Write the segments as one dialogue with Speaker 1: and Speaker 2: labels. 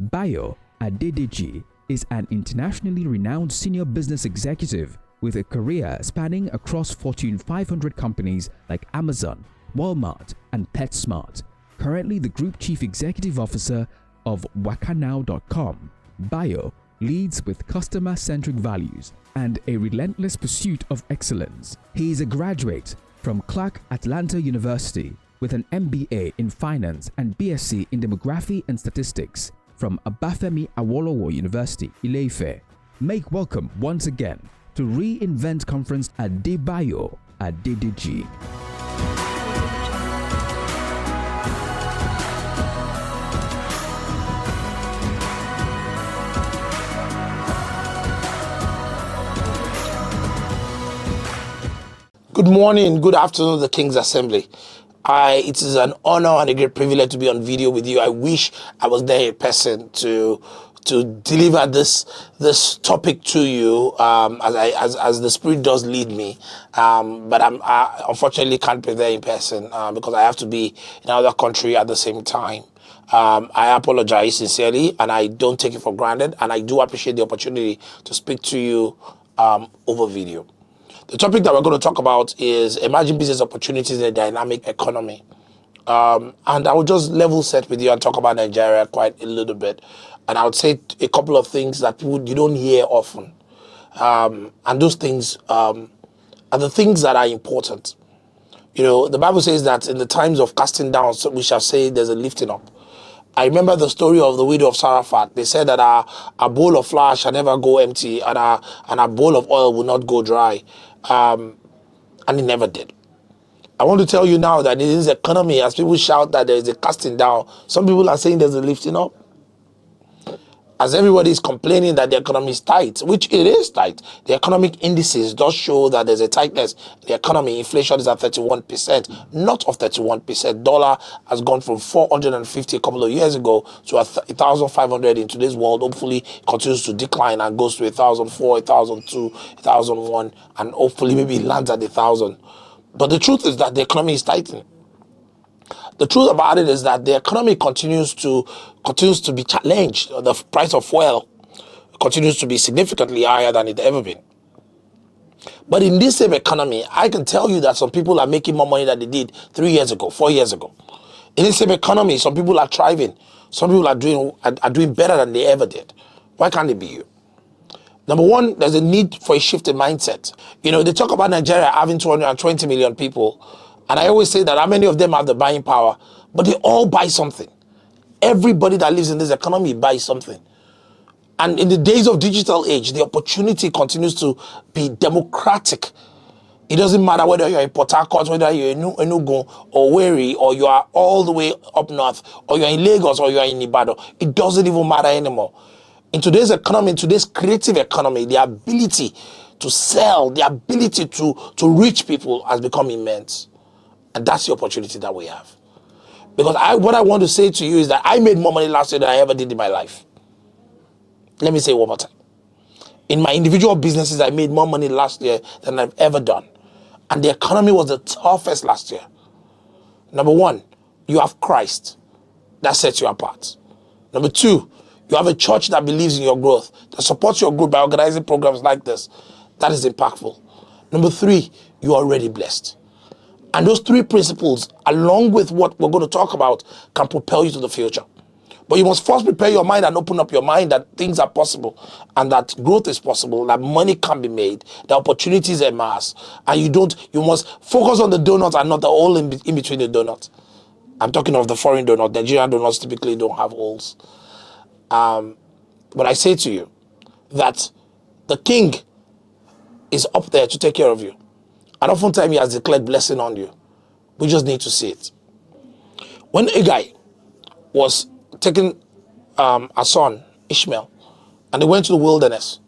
Speaker 1: Adedeji is an internationally renowned senior business executive with a career spanning across Fortune 500 companies like Amazon, Walmart, and PetSmart. Currently the Group Chief Executive Officer of wakanow.com, Bayo leads with customer-centric values and a relentless pursuit of excellence. He is a graduate from Clark Atlanta University with an MBA in Finance and BSc in Demography and Statistics from Obafemi Awolowo University, Ile-Ife. Make welcome once again to reInvent Conference Adebayo Adedeji.
Speaker 2: Good morning, good afternoon, the King's Assembly. It is an honor and a great privilege to be on video with you. I wish I was there in person to deliver this topic to you as the Spirit does lead me. But I unfortunately can't be there in person because I have to be in another country at the same time. I apologize sincerely, and I don't take it for granted, and I do appreciate the opportunity to speak to you over video. The topic that we're going to talk about is emerging business opportunities in a dynamic economy. And I will just level set with you and talk about Nigeria quite a little bit. And I would say a couple of things that you don't hear often. And those things are the things that are important. You know, the Bible says that in the times of casting down, so we shall say there's a lifting up. I remember the story of the widow of Sarafat. They said that our bowl of flour shall never go empty, and our bowl of oil will not go dry. And it never did. I want to tell you now that in this economy, as people shout that there is a casting down, some people are saying there's a lifting up. As everybody is complaining that the economy is tight, which it is tight, the economic indices does show that there's a tightness in the economy. Inflation is at 31%, not of 31%. Dollar has gone from 450 a couple of years ago to 1,500 in today's world. Hopefully, it continues to decline and goes to 1,004, 1,002, 1,001, and hopefully maybe it lands at 1,000. But the truth is that the economy is tightening. The truth about it is that the economy continues to be challenged. The price of fuel continues to be significantly higher than it ever been. But in this same economy, I can tell you that some people are making more money than they did 3 years ago, 4 years ago. In this same economy, some people are thriving. Some people are doing better than they ever did. Why can't it be you? Number one, there's a need for a shift in mindset. You know, they talk about Nigeria having 220 million people. And I always say that how many of them have the buying power, but they all buy something. Everybody that lives in this economy buys something. And in the days of digital age, the opportunity continues to be democratic. It doesn't matter whether you're in Port Harcourt, whether you're in Ugoh or Wari, or you are all the way up north, or you're in Lagos, or you're in Ibadan. It doesn't even matter anymore. In today's economy, in today's creative economy, the ability to sell, the ability to reach people has become immense. And that's the opportunity that we have. Because what I want to say to you is that I made more money last year than I ever did in my life. Let me say it one more time. In my individual businesses, I made more money last year than I've ever done. And the economy was the toughest last year. Number one, you have Christ. That sets you apart. Number two, you have a church that believes in your growth, that supports your growth by organizing programs like this. That is impactful. Number three, you are already blessed. And those three principles, along with what we're going to talk about, can propel you to the future. But you must first prepare your mind and open up your mind that things are possible and that growth is possible, that money can be made, that opportunities emerge. And you must focus on the donut and not the hole in between the donut. I'm talking of the foreign donut. Nigerian donuts typically don't have holes. But I say to you that the king is up there to take care of you. And oftentimes he has declared blessing on you. We just need to see it. When Ugoh was taking a son, Ishmael, and they went to the wilderness.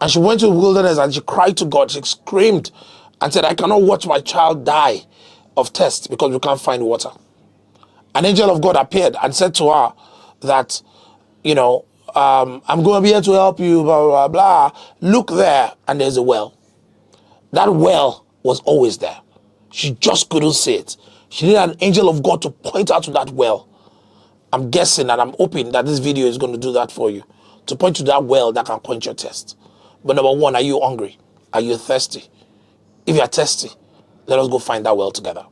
Speaker 2: And she went to the wilderness and she cried to God. She screamed and said, I cannot watch my child die of thirst because we can't find water. An angel of God appeared and said to her that, you know, I'm going to be here to help you, blah, blah, blah. Look there, and there's a well. That well was always there. She just couldn't see it. She needed an angel of God to point out to that well. I'm guessing and I'm hoping that this video is going to do that for you, to point to that well that can quench your thirst. But number one, are you hungry? Are you thirsty? If you are thirsty, let us go find that well together.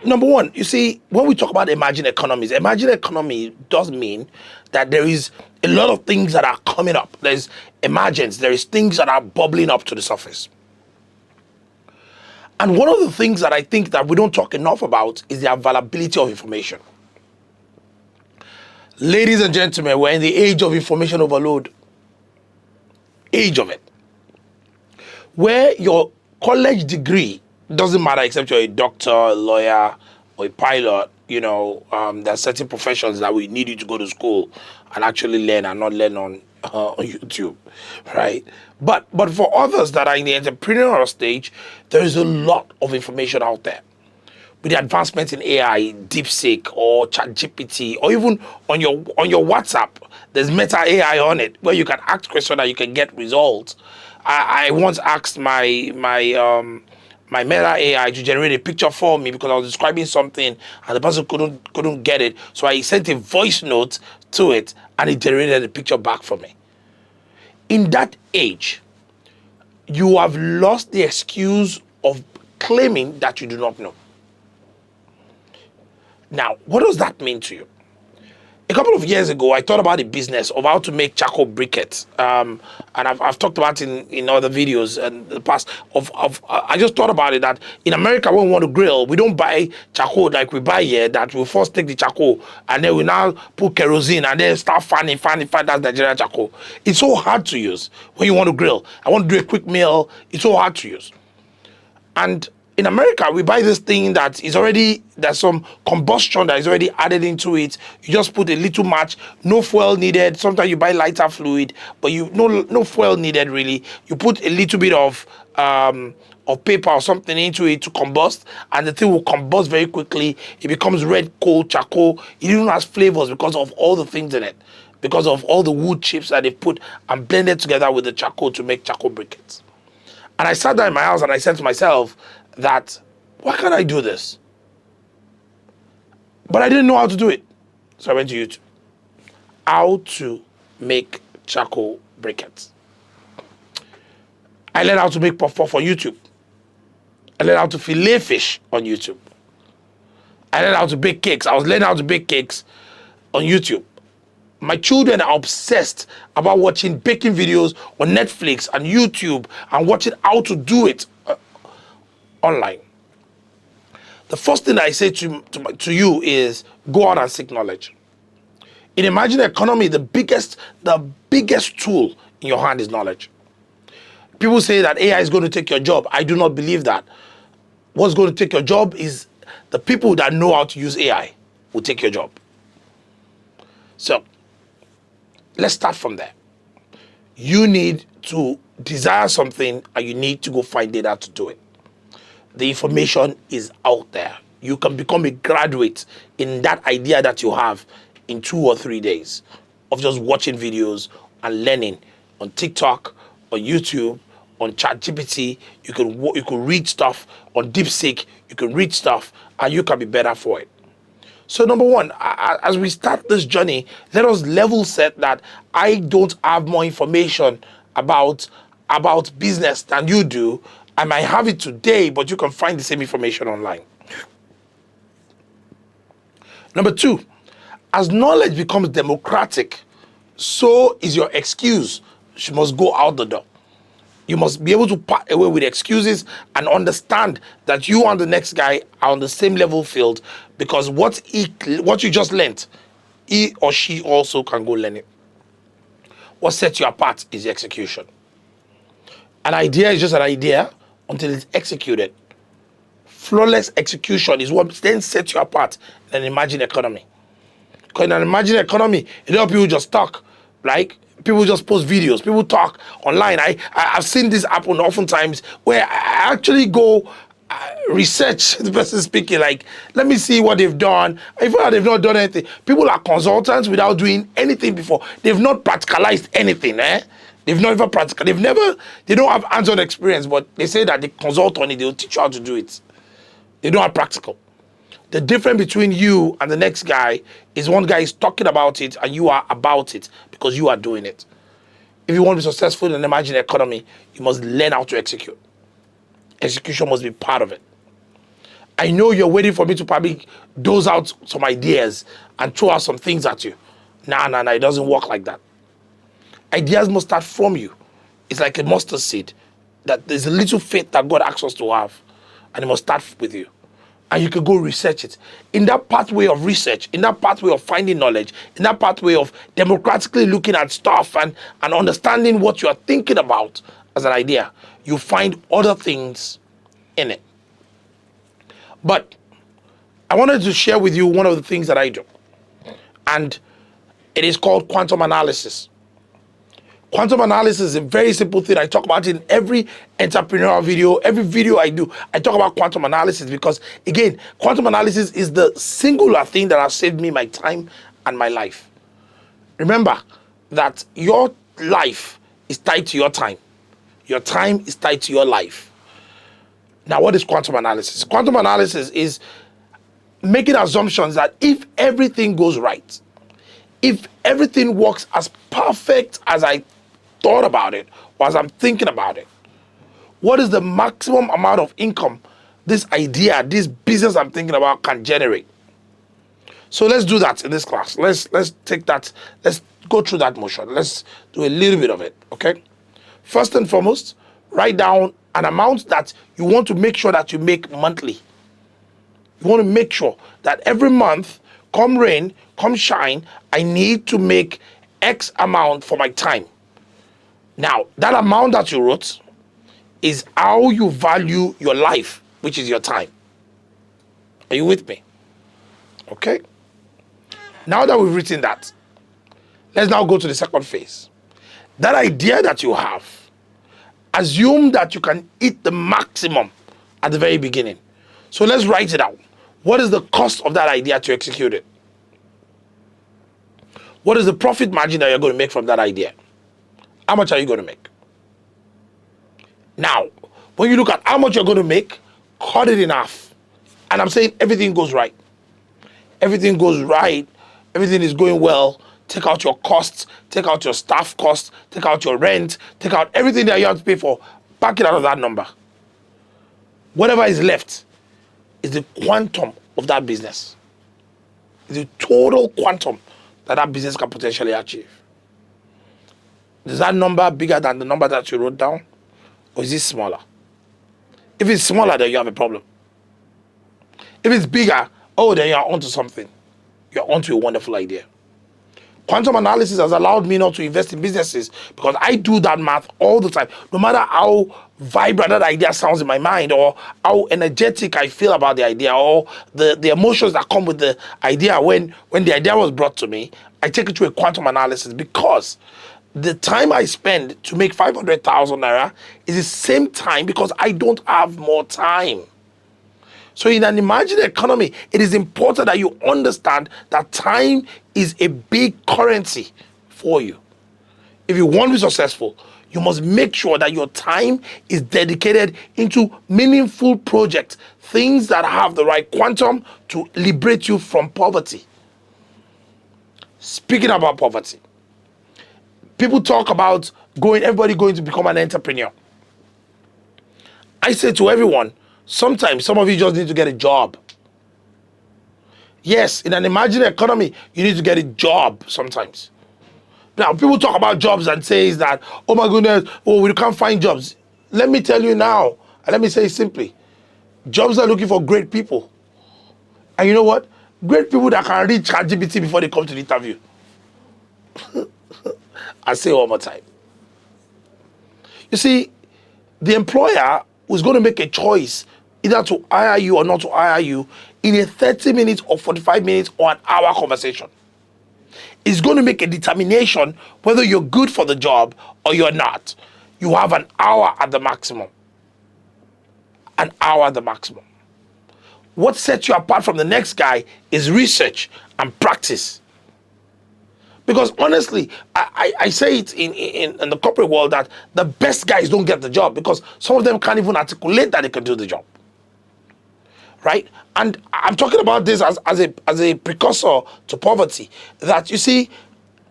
Speaker 2: Number one, you see, when we talk about emerging economy does mean that there is a lot of things that are coming up. There's emergence, there is things that are bubbling up to the surface. And one of the things that I think that we don't talk enough about is the availability of information. Ladies and gentlemen, we're in the age of information overload. Age of it. Where your college degree doesn't matter except you're a doctor, a lawyer, or a pilot. There are certain professions that we need you to go to school and actually learn and not learn on YouTube, right? But for others that are in the entrepreneurial stage, there is a lot of information out there. With the advancement in AI, DeepSeek or ChatGPT, or even on your WhatsApp, there's Meta AI on it where you can ask questions and you can get results. I once asked my Meta AI to generate a picture for me because I was describing something and the person couldn't get it. So I sent a voice note to it and it generated a picture back for me. In that age, you have lost the excuse of claiming that you do not know. Now, what does that mean to you? A couple of years ago, I thought about the business of how to make charcoal briquettes, and I've talked about in other videos in the past. I just thought about it that in America, when we want to grill, we don't buy charcoal like we buy here. That we first take the charcoal and then we now put kerosene and then start fanning. That's Nigerian charcoal. It's so hard to use when you want to grill. I want to do a quick meal. It's so hard to use, and in America, we buy this thing that is already, there's some combustion that is already added into it. You just put a little match, no fuel needed. Sometimes you buy lighter fluid, but no fuel needed really. You put a little bit of paper or something into it to combust, and the thing will combust very quickly. It becomes red coal charcoal. It even has flavors because of all the things in it, because of all the wood chips that they put and blended together with the charcoal to make charcoal briquettes. And I sat down in my house and I said to myself, that why can't I do this? But I didn't know how to do it. So I went to YouTube. How to make charcoal briquettes. I learned how to make puff-puff on YouTube. I learned how to fillet fish on YouTube. I learned how to bake cakes. I was learning how to bake cakes on YouTube. My children are obsessed about watching baking videos on Netflix and YouTube and watching how to do it online. The first thing I say to you is go out and seek knowledge. In emerging economy, the biggest tool in your hand is knowledge. People say that AI is going to take your job. I do not believe that. What's going to take your job is the people that know how to use AI will take your job. So let's start from there. You need to desire something and you need to go find data to do it. The information is out there. You can become a graduate in that idea that you have in 2 or 3 days of just watching videos and learning on TikTok, on YouTube, on ChatGPT. You can read stuff on DeepSeek. You can read stuff and you can be better for it. So number one, as we start this journey, let us level set that I don't have more information about business than you do. I might have it today, but you can find the same information online. Number two, as knowledge becomes democratic, so is your excuse. You must go out the door. You must be able to part away with excuses and understand that you and the next guy are on the same level field, because what you just learned, he or she also can go learn it. What sets you apart is the execution. An idea is just an idea until it's executed. Flawless execution is what then sets you apart in an emerging economy. Because in an emerging economy, a lot of people just talk, like people just post videos, people talk online. I've seen this happen oftentimes where I actually go research the person speaking, like, let me see what they've done. If they've not done anything, people are consultants without doing anything before. They've not practicalized anything, They've not even practical. They don't have hands-on experience, but they say that they consult on it. They'll teach you how to do it. They don't have practical. The difference between you and the next guy is one guy is talking about it and you are about it because you are doing it. If you want to be successful in an emerging economy, you must learn how to execute. Execution must be part of it. I know you're waiting for me to probably dose out some ideas and throw out some things at you. Nah, it doesn't work like that. Ideas must start from you. It's like a mustard seed. That there's a little faith that God asks us to have, and it must start with you. And you can go research it. In that pathway of research, in that pathway of finding knowledge, in that pathway of democratically looking at stuff and understanding what you are thinking about as an idea, you find other things in it. But I wanted to share with you one of the things that I do. And it is called quantum analysis. Quantum analysis is a very simple thing. I talk about it in every entrepreneurial video. Every video I do, I talk about quantum analysis because, again, quantum analysis is the singular thing that has saved me my time and my life. Remember that your life is tied to your time. Your time is tied to your life. Now, what is quantum analysis? Quantum analysis is making assumptions that if everything goes right, if everything works as perfect as I thought about it or as I'm thinking about it, what is the maximum amount of income this idea, this business I'm thinking about can generate? So let's do that in this class. Let's take that. Let's go through that motion. Let's do a little bit of it, okay? First and foremost, write down an amount that you want to make sure that you make monthly. You want to make sure that every month, come rain, come shine, I need to make X amount for my time. Now, that amount that you wrote is how you value your life, which is your time. Are you with me? Okay. Now that we've written that, let's now go to the second phase. That idea that you have, assume that you can eat the maximum at the very beginning. So let's write it out. What is the cost of that idea to execute it? What is the profit margin that you're going to make from that idea? How much are you going to make? Now, when you look at how much you're going to make, cut it in half. And I'm saying everything goes right. Everything goes right. Everything is going well. Take out your costs, take out your staff costs, take out your rent, take out everything that you have to pay for, back it out of that number. Whatever is left is the quantum of that business. It's the total quantum that business can potentially achieve. Is that number bigger than the number that you wrote down? Or is it smaller? If it's smaller, then you have a problem. If it's bigger, then you're onto something. You're onto a wonderful idea. Quantum analysis has allowed me not to invest in businesses because I do that math all the time. No matter how vibrant that idea sounds in my mind or how energetic I feel about the idea or the emotions that come with the idea when the idea was brought to me, I take it to a quantum analysis because the time I spend to make 500,000 naira is the same time because I don't have more time. So in an emerging economy, it is important that you understand that time is a big currency for you. If you want to be successful, you must make sure that your time is dedicated into meaningful projects, things that have the right quantum to liberate you from poverty. Speaking about poverty, people talk about everybody going to become an entrepreneur. I say to everyone, sometimes some of you just need to get a job. Yes, in an emerging economy, you need to get a job sometimes. Now, people talk about jobs and say that, oh my goodness, we can't find jobs. Let me tell you now, and let me say it simply, jobs are looking for great people. And you know what? Great people that can read ChatGPT before they come to the interview. I'll say it one more time. You see, the employer who's going to make a choice either to hire you or not to hire you in a 30 minutes or 45 minutes or an hour conversation. Is going to make a determination whether you're good for the job or you're not. You have an hour at the maximum. An hour at the maximum. What sets you apart from the next guy is research and practice. Because honestly, I say it in the corporate world that the best guys don't get the job because some of them can't even articulate that they can do the job. Right? And I'm talking about this as a precursor to poverty. That you see,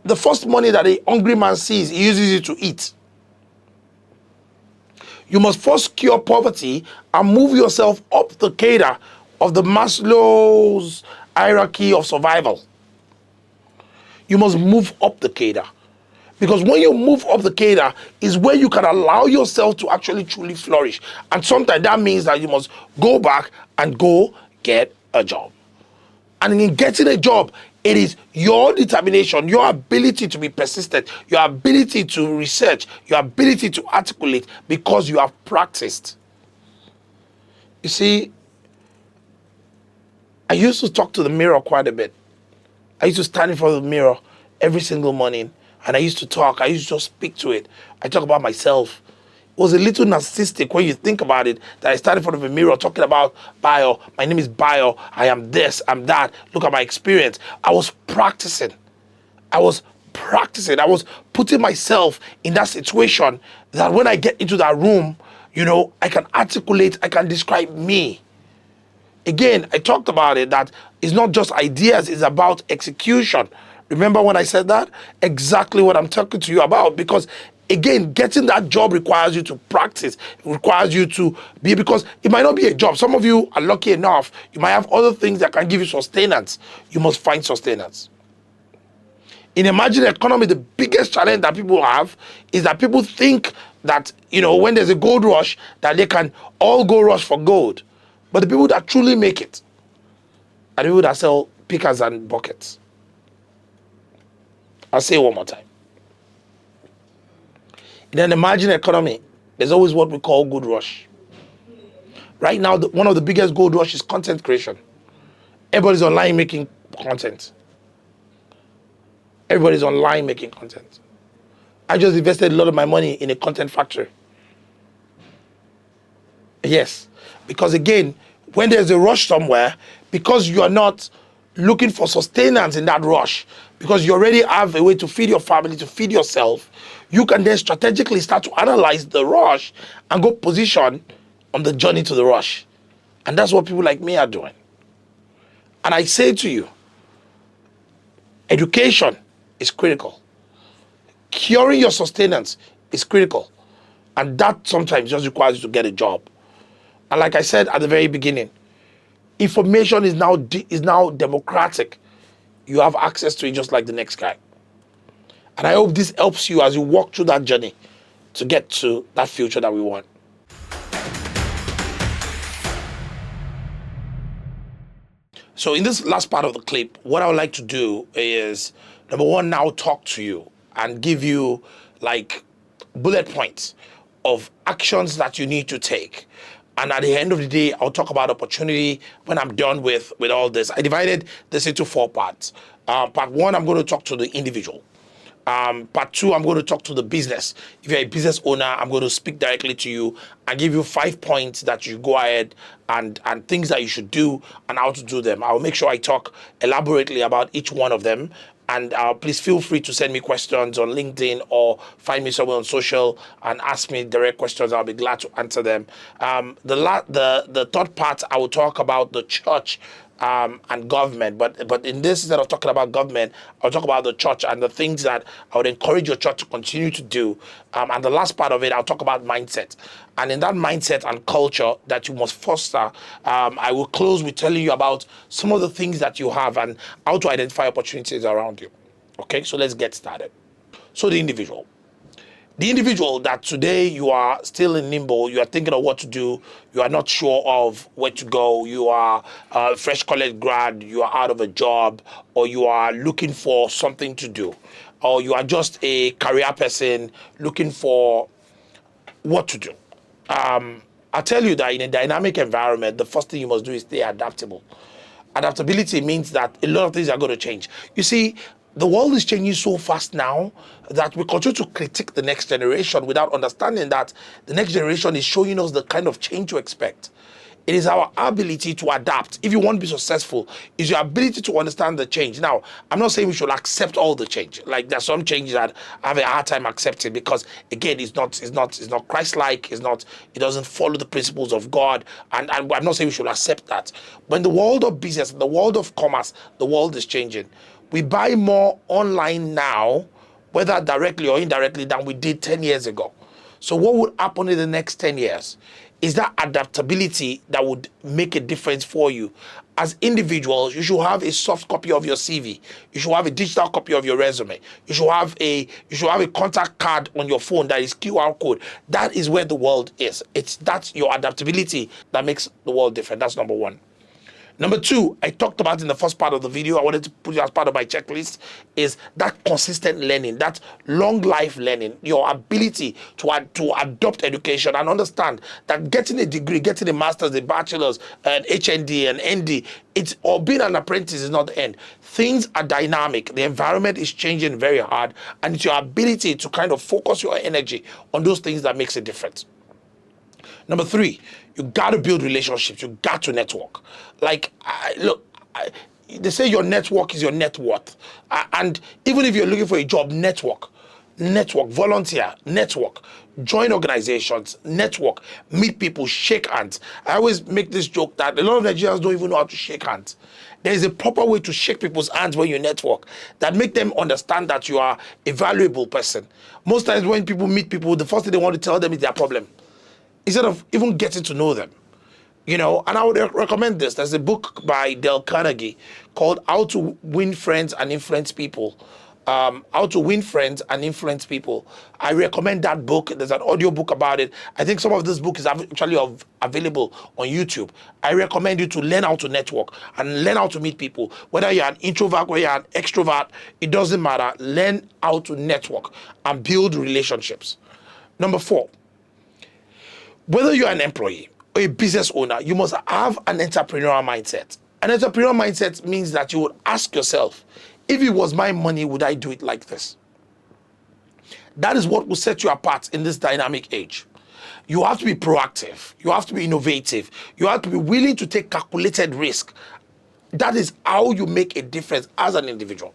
Speaker 2: the first money that a hungry man sees, he uses it to eat. You must first cure poverty and move yourself up the cadre of the Maslow's hierarchy of survival. You must move up the cadre. Because when you move up the cadre is where you can allow yourself to actually truly flourish. And sometimes that means that you must go back and go get a job. And in getting a job, it is your determination, your ability to be persistent, your ability to research, your ability to articulate because you have practiced. You see, I used to talk to the mirror quite a bit. I used to stand in front of the mirror every single morning and I used to talk. I used to just speak to it. I talk about myself. It was a little narcissistic when you think about it, that I started in front of a mirror talking about Bayo. My name is Bayo. I am this, I'm that. Look at my experience. I was practicing. I was putting myself in that situation that when I get into that room, you know, I can articulate, I can describe me. Again, I talked about it, that it's not just ideas, it's about execution. Remember when I said that? Exactly what I'm talking to you about. Because again, getting that job requires you to practice. It requires you to be, because it might not be a job. Some of you are lucky enough. You might have other things that can give you sustenance. You must find sustenance. In emerging economy, the biggest challenge that people have is that people think that, you know, when there's a gold rush, that they can all go rush for gold. But the people that truly make it are the people that sell pickers and buckets. I'll say it one more time. In an emerging economy, there's always what we call gold rush. Right now, one of the biggest gold rush is content creation. Everybody's online making content. Everybody's online making content. I just invested a lot of my money in a content factory. Yes, because again, when there's a rush somewhere, because you are not looking for sustenance in that rush, because you already have a way to feed your family, to feed yourself, you can then strategically start to analyze the rush and go position on the journey to the rush. And that's what people like me are doing. And I say to you, education is critical. Curing your sustenance is critical. And that sometimes just requires you to get a job. And like I said at the very beginning, information is now democratic. You have access to it just like the next guy. And I hope this helps you as you walk through that journey to get to that future that we want. So in this last part of the clip, what I would like to do is, number one, now talk to you and give you like bullet points of actions that you need to take. And at the end of the day, I'll talk about opportunity when I'm done with all this. I divided this into 4 parts. Part 1, I'm going to talk to the individual. Part 2, I'm going to talk to the business. If you're a business owner, I'm going to speak directly to you and give you 5 points that you go ahead and things that you should do and how to do them. I'll make sure I talk elaborately about each one of them. And please feel free to send me questions on LinkedIn or find me somewhere on social and ask me direct questions. I'll be glad to answer them. The third part, I will talk about the church and government. But in this, instead of talking about government, I'll talk about the church and the things that I would encourage your church to continue to do. And the last part of it, I'll talk about mindset. And in that mindset and culture that you must foster, I will close with telling you about some of the things that you have and how to identify opportunities around you. Okay, so let's get started. So the individual. The individual that today you are still in limbo, you are thinking of what to do, you are not sure of where to go, you are a fresh college grad, you are out of a job, or you are looking for something to do, or you are just a career person looking for what to do. I'll tell you that in a dynamic environment, the first thing you must do is stay adaptable. Adaptability means that a lot of things are going to change. You see, the world is changing so fast now that we continue to critique the next generation without understanding that the next generation is showing us the kind of change to expect. It is our ability to adapt. If you want to be successful, is your ability to understand the change. Now, I'm not saying we should accept all the change. Like there's some changes that I have a hard time accepting because again, it's not Christ-like. It doesn't follow the principles of God. And I'm not saying we should accept that. But in the world of business, in the world of commerce, the world is changing. We buy more online now, whether directly or indirectly, than we did 10 years ago. So what would happen in the next 10 years? Is that adaptability that would make a difference for you. As individuals, you should have a soft copy of your CV. You should have a digital copy of your resume. You should have a contact card on your phone that is QR code. That is where the world is. That's your adaptability that makes the world different. That's number one. Number two, I talked about in the first part of the video, I wanted to put it as part of my checklist, is that consistent learning, that long life learning, your ability to adopt education and understand that getting a degree, getting a master's, a bachelor's, an HND, an ND, or being an apprentice is not the end. Things are dynamic. The environment is changing very hard, and it's your ability to kind of focus your energy on those things that makes a difference. Number three, you got to build relationships. You got to network. Like, they say your network is your net worth. And even if you're looking for a job, network, volunteer, network, join organizations, network, meet people, shake hands. I always make this joke that a lot of Nigerians don't even know how to shake hands. There is a proper way to shake people's hands when you network that make them understand that you are a valuable person. Most times when people meet people, the first thing they want to tell them is their problem, instead of even getting to know them. And I would recommend this. There's a book by Dale Carnegie called How to Win Friends and Influence People. How to Win Friends and Influence People. I recommend that book. There's an audio book about it. I think some of this book is actually available on YouTube. I recommend you to learn how to network and learn how to meet people. Whether you're an introvert or you're an extrovert, it doesn't matter. Learn how to network and build relationships. Number four, whether you're an employee or a business owner, you must have an entrepreneurial mindset. An entrepreneurial mindset means that you would ask yourself, if it was my money, would I do it like this? That is what will set you apart in this dynamic age. You have to be proactive. You have to be innovative. You have to be willing to take calculated risk. That is how you make a difference as an individual.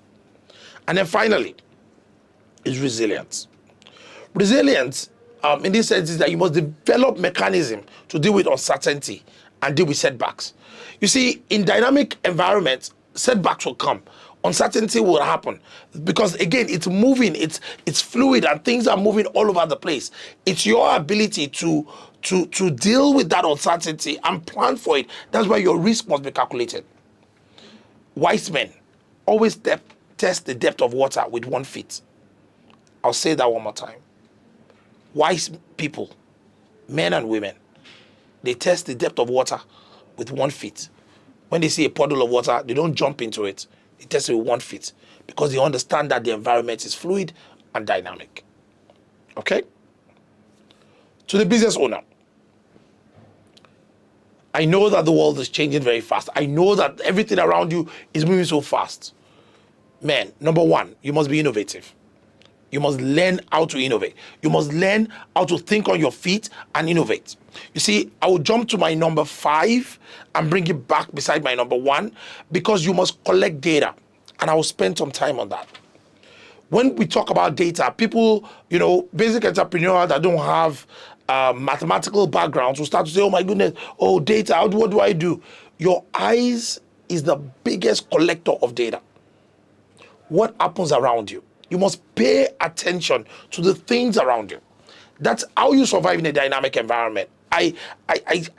Speaker 2: And then finally, is resilience. Resilience in this sense is that you must develop mechanism to deal with uncertainty and deal with setbacks. You see, in dynamic environments, setbacks will come. Uncertainty will happen because again, it's moving, it's fluid, and things are moving all over the place. It's your ability to deal with that uncertainty and plan for it. That's why your risk must be calculated. Wise men always test the depth of water with 1 foot. I'll say that one more time. Wise people, men and women, they test the depth of water with 1 foot. When they see a puddle of water, they don't jump into it. They test it with 1 foot because they understand that the environment is fluid and dynamic. Okay? To the business owner, I know that the world is changing very fast. I know that everything around you is moving so fast. Man, number one, you must be innovative. You must learn how to innovate. You must learn how to think on your feet and innovate. You see, I will jump to my number 5 and bring it back beside my number 1 because you must collect data. And I will spend some time on that. When we talk about data, people, basic entrepreneurs that don't have mathematical backgrounds will start to say, oh my goodness, data, what do I do? Your eyes is the biggest collector of data. What happens around you? You must pay attention to the things around you. That's how you survive in a dynamic environment. I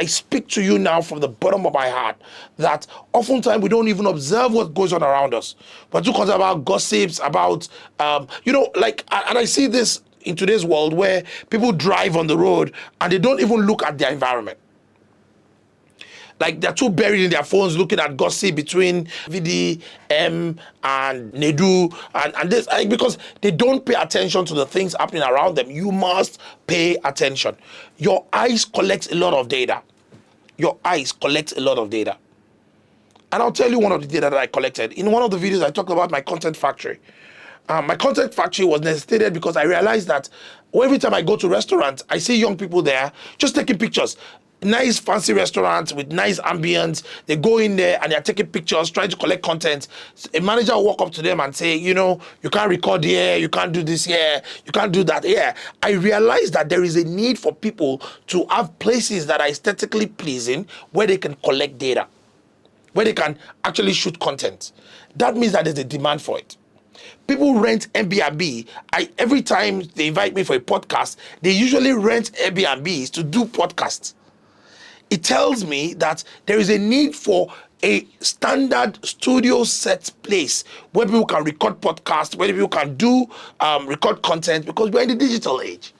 Speaker 2: speak to you now from the bottom of my heart that oftentimes we don't even observe what goes on around us. But too concerned about gossips, about, and I see this in today's world where people drive on the road and they don't even look at their environment. Like they're too buried in their phones looking at gossip between VDM and Nedu and this, because they don't pay attention to the things happening around them. You must pay attention. Your eyes collect a lot of data. Your eyes collect a lot of data. And I'll tell you one of the data that I collected. In one of the videos, I talked about my content factory. My content factory was necessitated because I realized that every time I go to restaurants, I see young people there just taking pictures. Nice fancy restaurants with nice ambience. They go in there and they're taking pictures, trying to collect content. A manager will walk up to them and say, you know, you can't record here, you can't do this here, you can't do that here. I realize that there is a need for people to have places that are aesthetically pleasing where they can collect data, where they can actually shoot content. That means that there's a demand for it. People rent Airbnb. Every time they invite me for a podcast, they usually rent Airbnbs to do podcasts. It tells me that there is a need for a standard studio set place where people can record podcasts, where people can do record content, because we're in the digital age.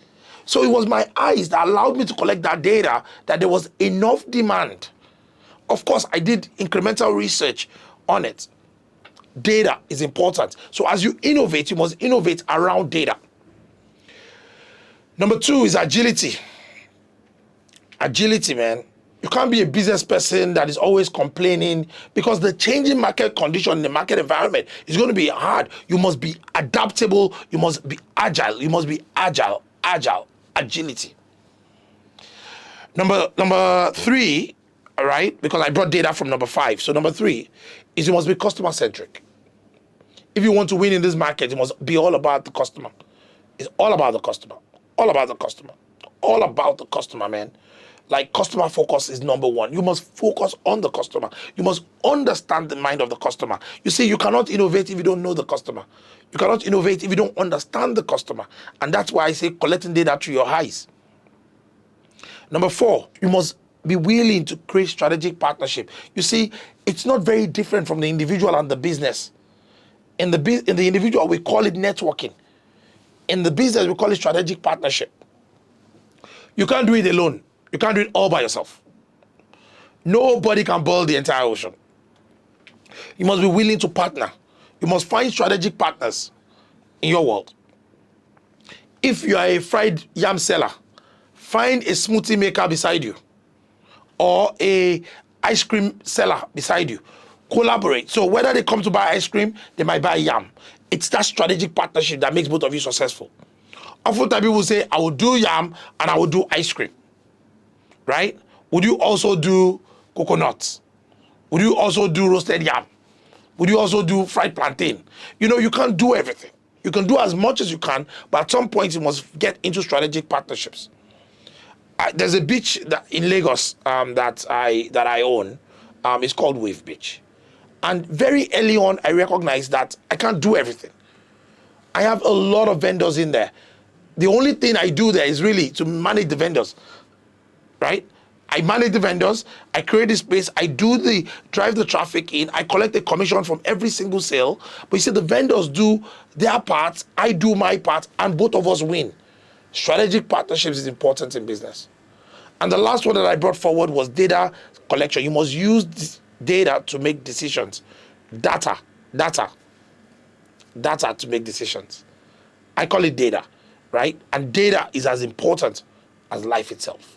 Speaker 2: So it was my eyes that allowed me to collect that data, that there was enough demand. Of course, I did incremental research on it. Data is important. So as you innovate, you must innovate around data. Number 2 is agility. Agility, man. You can't be a business person that is always complaining, because the changing market condition, the market environment is going to be hard. You must be adaptable. You must be agile. You must be agile. Agility. Number 3, all right, because I brought data from number 5. So number 3 is you must be customer centric. If you want to win in this market, it must be all about the customer. It's all about the customer. All about the customer. All about the customer, man. Like, customer focus is number 1. You must focus on the customer. You must understand the mind of the customer. You see, you cannot innovate if you don't know the customer. You cannot innovate if you don't understand the customer. And that's why I say collecting data through your eyes. Number 4, you must be willing to create strategic partnership. You see, it's not very different from the individual and the business. In the individual, we call it networking. In the business, we call it strategic partnership. You can't do it alone. You can't do it all by yourself. Nobody can boil the entire ocean. You must be willing to partner. You must find strategic partners in your world. If you are a fried yam seller, find a smoothie maker beside you, or a ice cream seller beside you. Collaborate. So whether they come to buy ice cream, they might buy yam. It's that strategic partnership that makes both of you successful. Oftentimes people say, I will do yam and I will do ice cream. Right? Would you also do coconuts? Would you also do roasted yam? Would you also do fried plantain? You know, you can't do everything. You can do as much as you can, but at some point you must get into strategic partnerships. There's a beach in Lagos that I own. It's called Wave Beach. And very early on, I recognized that I can't do everything. I have a lot of vendors in there. The only thing I do there is really to manage the vendors. Right? I manage the vendors, I create the space, I drive the traffic in, I collect a commission from every single sale. But you see, the vendors do their part, I do my part, and both of us win. Strategic partnerships is important in business. And the last one that I brought forward was data collection. You must use this data to make decisions. Data to make decisions. I call it data, right? And data is as important as life itself.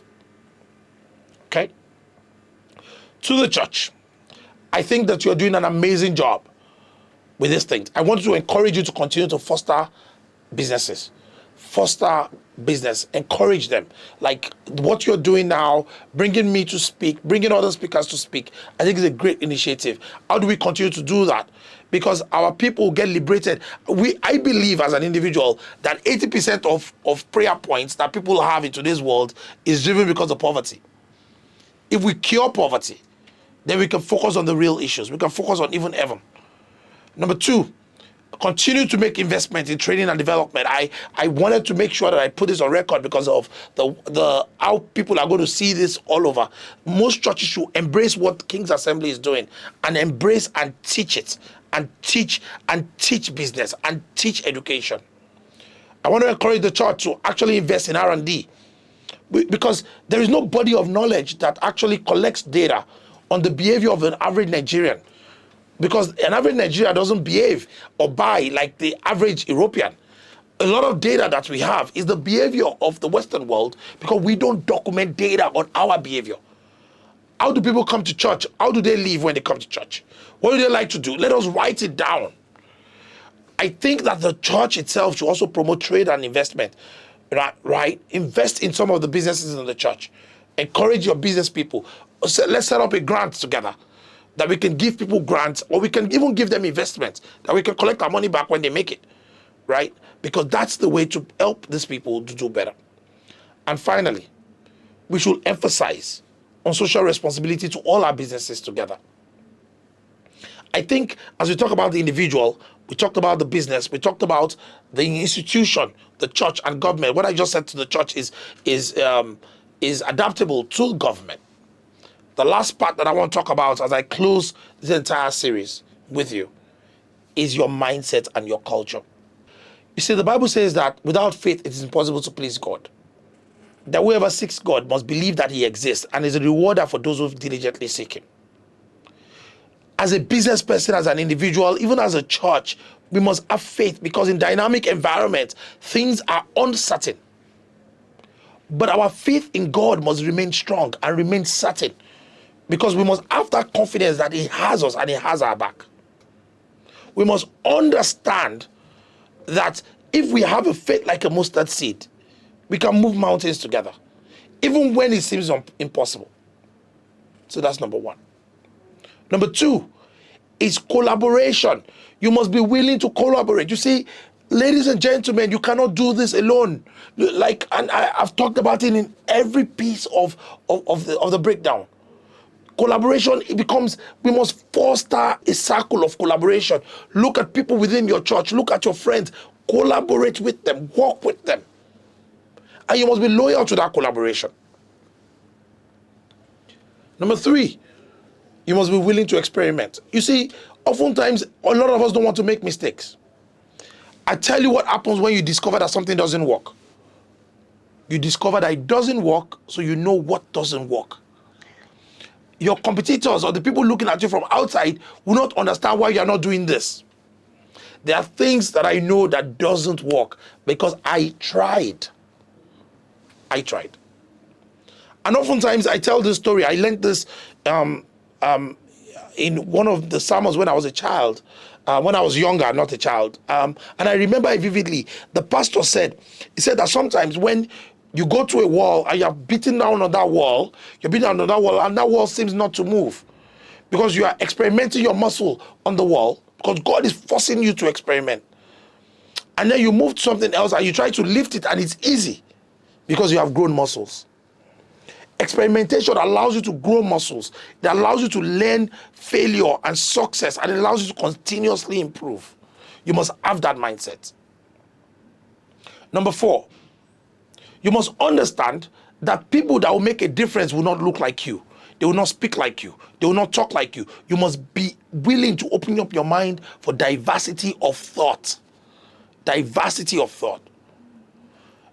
Speaker 2: Okay? To the church, I think that you're doing an amazing job with these things. I want to encourage you to continue to foster businesses. Foster business. Encourage them. Like what you're doing now, bringing me to speak, bringing other speakers to speak, I think is a great initiative. How do we continue to do that? Because our people get liberated. I believe as an individual that 80% of prayer points that people have in today's world is driven because of poverty. If we cure poverty, then we can focus on the real issues. We can focus on even heaven. Number 2, continue to make investment in training and development. I wanted to make sure that I put this on record because of the how people are going to see this all over. Most churches should embrace what King's Assembly is doing and embrace and teach it, and teach business and teach education. I want to encourage the church to actually invest in R&D. Because there is no body of knowledge that actually collects data on the behavior of an average Nigerian. Because an average Nigerian doesn't behave or buy like the average European. A lot of data that we have is the behavior of the Western world because we don't document data on our behavior. How do people come to church? How do they live when they come to church? What do they like to do? Let us write it down. I think that the church itself should also promote trade and investment. Right? Invest in some of the businesses in the church. Encourage your business people. So let's set up a grant together that we can give people grants, or we can even give them investments that we can collect our money back when they make it, right? Because that's the way to help these people to do better. And finally, we should emphasize on social responsibility to all our businesses together. I think as we talk about the individual, we talked about the business, we talked about the institution, the church and government. What I just said to the church is adaptable to government. The last part that I want to talk about as I close this entire series with you is your mindset and your culture. You see, the Bible says that without faith, it is impossible to please God. That whoever seeks God must believe that he exists and is a rewarder for those who diligently seek him. As a business person, as an individual, even as a church, we must have faith, because in dynamic environments, things are uncertain. But our faith in God must remain strong and remain certain, because we must have that confidence that he has us and he has our back. We must understand that if we have a faith like a mustard seed, we can move mountains together, even when it seems impossible. So that's number one. Number two is collaboration. You must be willing to collaborate. You see, ladies and gentlemen, you cannot do this alone. And I've talked about it in every piece of the breakdown. Collaboration, we must foster a circle of collaboration. Look at people within your church, look at your friends, collaborate with them, work with them. And you must be loyal to that collaboration. Number three, you must be willing to experiment. You see, oftentimes, a lot of us don't want to make mistakes. I tell you what happens when you discover that something doesn't work. You discover that it doesn't work, so you know what doesn't work. Your competitors or the people looking at you from outside will not understand why you're not doing this. There are things that I know that doesn't work because I tried. And oftentimes I tell this story. I learned this in one of the sermons when I was a child, when I was younger, not a child. And I remember it vividly. The pastor said that sometimes when you go to a wall and you're beating down on that wall, and that wall seems not to move because you are experimenting your muscle on the wall, because God is forcing you to experiment. And then you move to something else and you try to lift it and it's easy because you have grown muscles. Experimentation allows you to grow muscles. It allows you to learn failure and success, and it allows you to continuously improve. You must have that mindset. Number four, you must understand that people that will make a difference will not look like you. They will not speak like you. They will not talk like you. You must be willing to open up your mind for diversity of thought. Diversity of thought.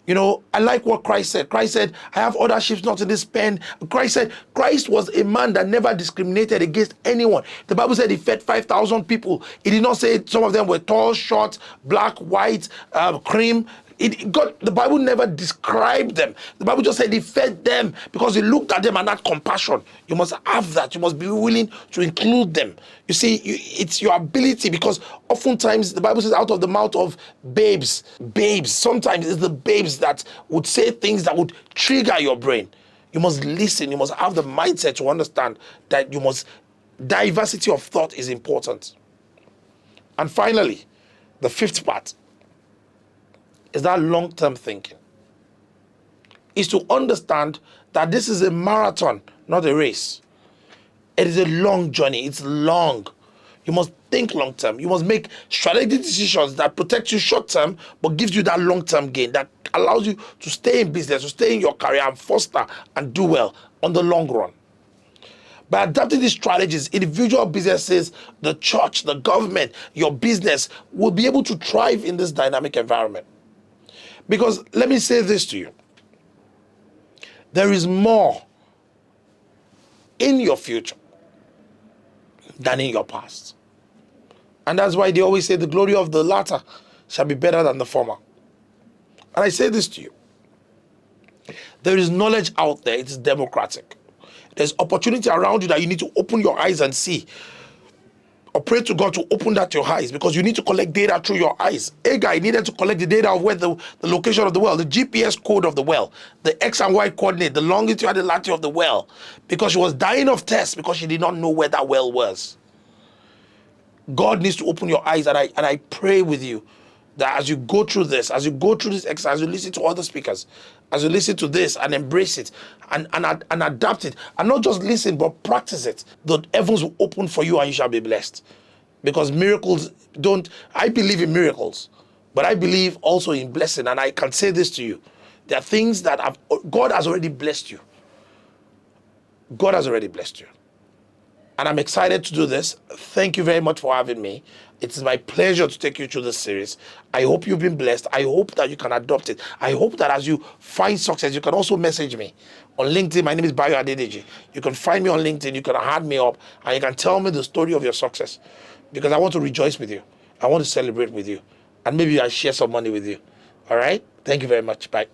Speaker 2: You know, I like what Christ said. Christ said, I have other sheep not in this pen. Christ was a man that never discriminated against anyone. The Bible said he fed 5,000 people. It did not say some of them were tall, short, black, white, cream. The Bible never described them. The Bible just said he fed them because he looked at them and had compassion. You must have that. You must be willing to include them. You see, it's your ability, because oftentimes the Bible says out of the mouth of babes, sometimes it's the babes that would say things that would trigger your brain. You must listen. You must have the mindset to understand that diversity of thought is important. And finally, the fifth part is that long-term thinking. Is to understand that this is a marathon, not a race. It is a long journey. It's long. You must think long-term. You must make strategic decisions that protect you short-term, but gives you that long-term gain that allows you to stay in business, to stay in your career and foster and do well on the long run. By adapting these strategies, individual businesses, the church, the government, your business will be able to thrive in this dynamic environment. Because let me say this to you. There is more in your future than in your past. And that's why they always say the glory of the latter shall be better than the former. And I say this to you. There is knowledge out there. It is democratic. There's opportunity around you that you need to open your eyes and see. or pray to God to open that your eyes, because you need to collect data through your eyes. Agai needed to collect the data of where the location of the well, the GPS code of the well, the X and Y coordinate, the longitude and the latitude of the well, because she was dying of thirst because she did not know where that well was. God needs to open your eyes, and I pray with you that as you go through this, exercise, as you listen to other speakers, as you listen to this and embrace it and adapt it, and not just listen but practice it, the heavens will open for you and you shall be blessed. Because miracles I believe in miracles, but I believe also in blessing. And I can say this to you: there are things that God has already blessed you. God has already blessed you. And I'm excited to do this. Thank you very much for having me. It is my pleasure to take you through this series. I hope you've been blessed. I hope that you can adopt it. I hope that as you find success, you can also message me on LinkedIn. My name is Adedeji. You can find me on LinkedIn. You can add me up and you can tell me the story of your success, because I want to rejoice with you. I want to celebrate with you. And maybe I'll share some money with you. All right? Thank you very much. Bye.